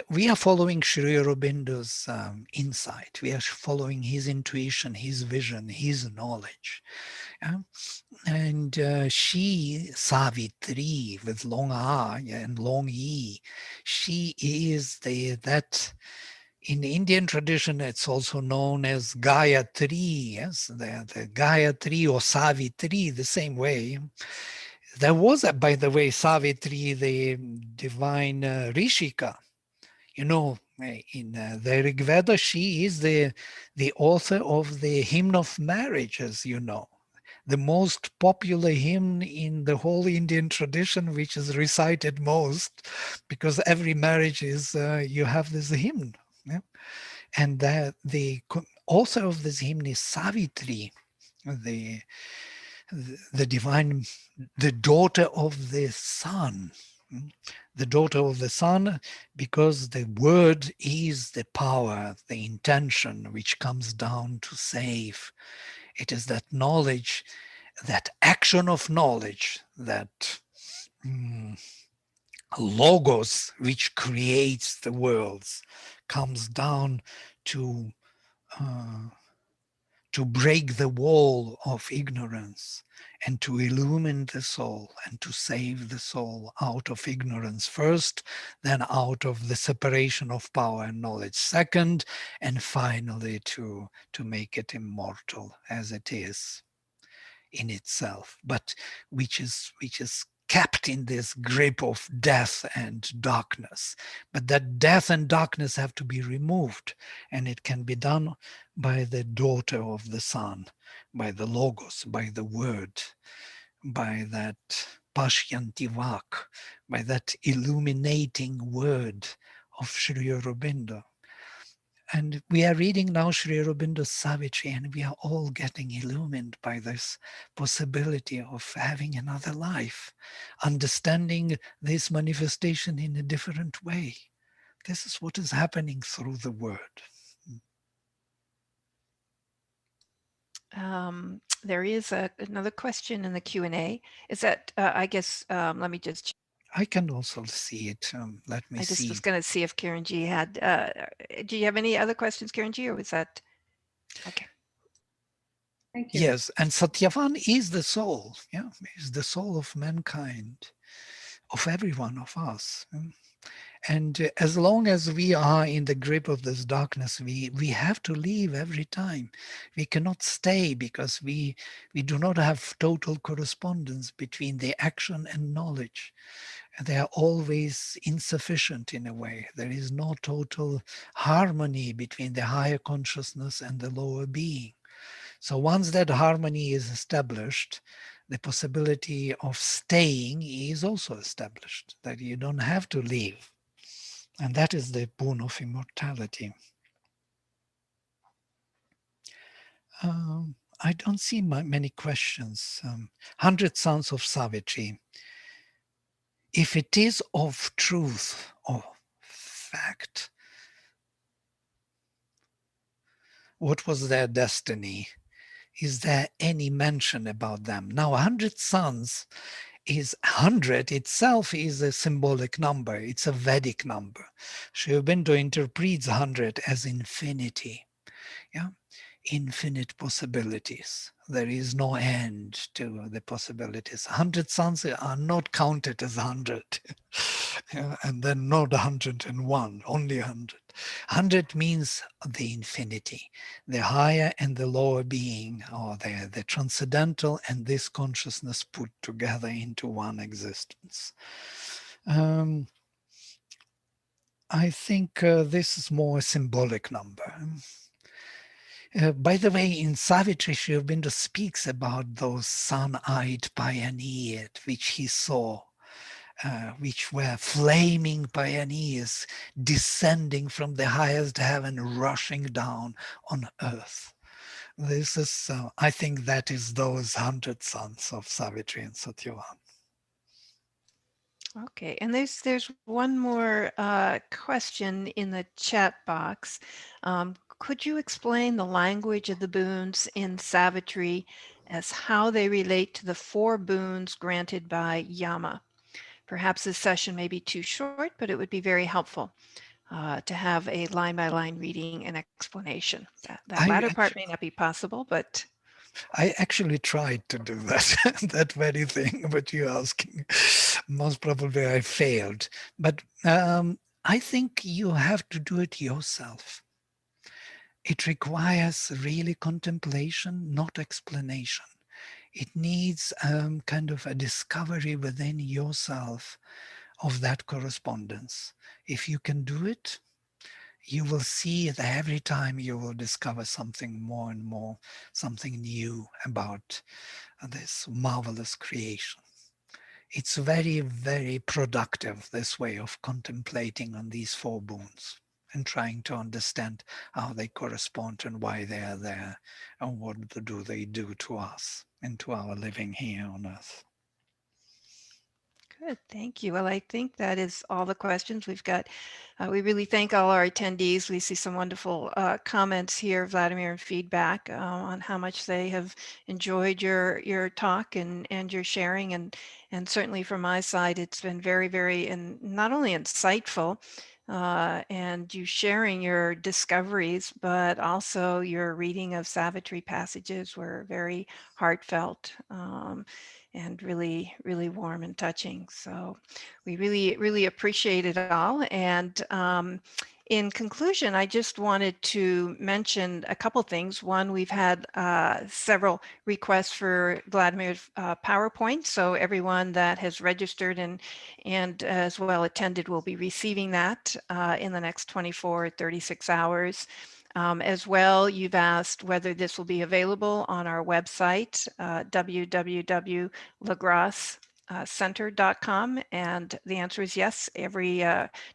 We are following Sri Aurobindo's insight. We are following his intuition, his vision, his knowledge. And she, Savitri, with long R and long E, she is that in the Indian tradition, it's also known as Gayatri, yes, the Gayatri or Savitri, the same way. There was, by the way, Savitri, the divine Rishika. You know, in the Rig Veda, she is the author of the hymn of marriage, as you know, the most popular hymn in the whole Indian tradition, which is recited most, because every marriage is, you have this hymn. Yeah? And the author of this hymn is Savitri, the divine, the daughter of the sun. The daughter of the sun, because the word is the power, the intention which comes down to save. It is that knowledge, that action of knowledge, that logos which creates the worlds, comes down to break the wall of ignorance and to illumine the soul and to save the soul out of ignorance first, then out of the separation of power and knowledge second, and finally to make it immortal as it is in itself, but which is kept in this grip of death and darkness. But that death and darkness have to be removed, and it can be done by the daughter of the sun, by the logos, by the word, by that Pashyanti Vak, by that illuminating word of Sri Aurobindo. And we are reading now Sri Aurobindo's Savitri, and we are all getting illumined by this possibility of having another life, understanding this manifestation in a different way. This is what is happening through the word. There is another question in the Q&A. Is that, I guess, let me just... I can also see it. Let me I just see. was going to see if Karen G had... do you have any other questions, Karen G, or was that... Okay. Thank you. Yes, and Satyavan is the soul. Yeah, is the soul of mankind, of every one of us. And as long as we are in the grip of this darkness, we have to leave every time. We cannot stay because we do not have total correspondence between the action and knowledge. They are always insufficient in a way. There is no total harmony between the higher consciousness and the lower being. So once that harmony is established, the possibility of staying is also established, that you don't have to leave. And that is the boon of immortality. I don't see many questions. 100 Sons of Savitri. If it is of truth or fact, what was their destiny? Is there any mention about them? Now, 100 sons is 100 itself is a symbolic number. It's a Vedic number. Sri Aurobindo interprets 100 as infinity. Yeah, infinite possibilities. There is no end to the possibilities. 100 sons are not counted as 100. Yeah, and then not 101, only 100. 100 means the infinity, the higher and the lower being, or the transcendental and this consciousness put together into one existence. I think this is more a symbolic number. By the way, in Savitri, Sri Aurobindo speaks about those sun-eyed pioneers which he saw, which were flaming pioneers descending from the highest heaven, rushing down on earth. This is, I think that is those 100 sons of Savitri and Satyavan. Okay, and there's one more question in the chat box. Could you explain the language of the boons in Savitri as how they relate to the 4 boons granted by Yama? Perhaps this session may be too short, but it would be very helpful to have a line-by-line reading and explanation. That I latter part actually, may not be possible, but I actually tried to do that, that very thing, but you're asking. Most probably I failed. But I think you have to do it yourself. It requires really contemplation, not explanation. It needs kind of a discovery within yourself of that correspondence. If you can do it, you will see that every time you will discover something more and more, something new about this marvelous creation. It's very, very productive, this way of contemplating on these 4 boons and trying to understand how they correspond and why they are there and what do they do to us and to our living here on earth. good, thank you. Well, I think that is all the questions we've got. We really thank all our attendees. We see some wonderful comments here, Vladimir, and feedback on how much they have enjoyed your talk and your sharing. And certainly from my side, it's been very, very, and not only insightful, and you sharing your discoveries, but also your reading of Savitri passages were very heartfelt. And really, really warm and touching. So we really, really appreciate it all. And in conclusion, I just wanted to mention a couple things. One, we've had several requests for Vladimir's PowerPoint. So everyone that has registered and as well attended will be receiving that in the next 24 or 36 hours. As well, you've asked whether this will be available on our website, www.lagrassecenter.com, and the answer is yes. Every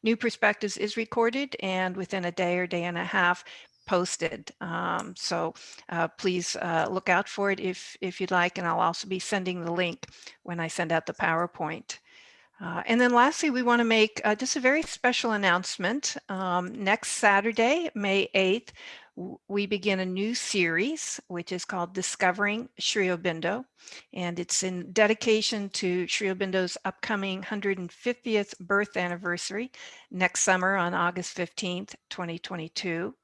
new perspectives is recorded and within a day or day and a half posted. So please look out for it if you'd like, and I'll also be sending the link when I send out the PowerPoint. And then lastly, we want to make just a very special announcement. Next Saturday, May 8th, we begin a new series, which is called Discovering Sri Aurobindo. And it's in dedication to Sri Aurobindo's upcoming 150th birth anniversary next summer on August 15th, 2022.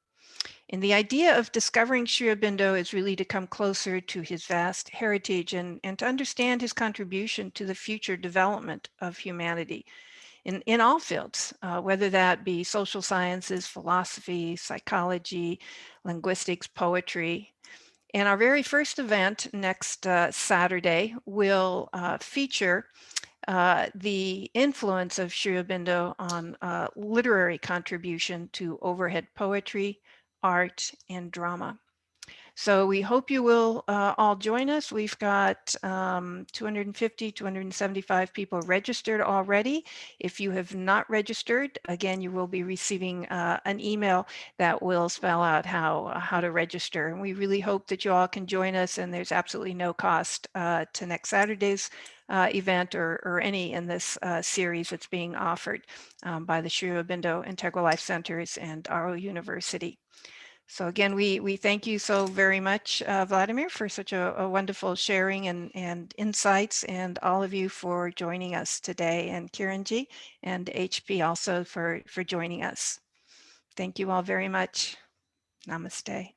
And the idea of discovering Sri Aurobindo is really to come closer to his vast heritage and to understand his contribution to the future development of humanity in all fields, whether that be social sciences, philosophy, psychology, linguistics, poetry. And our very first event next Saturday will feature the influence of Sri Aurobindo on literary contribution to overhead poetry, art, and drama. So we hope you will all join us. We've got 250, 275 people registered already. If you have not registered, again, you will be receiving an email that will spell out how to register. And we really hope that you all can join us, and there's absolutely no cost to next Saturday's event or any in this series that's being offered by the Sri Aurobindo Integral Life Centers and Aro University. So again, we thank you so very much, Vladimir, for such a wonderful sharing and insights, and all of you for joining us today, and Kiranji and HP also for joining us. Thank you all very much. Namaste.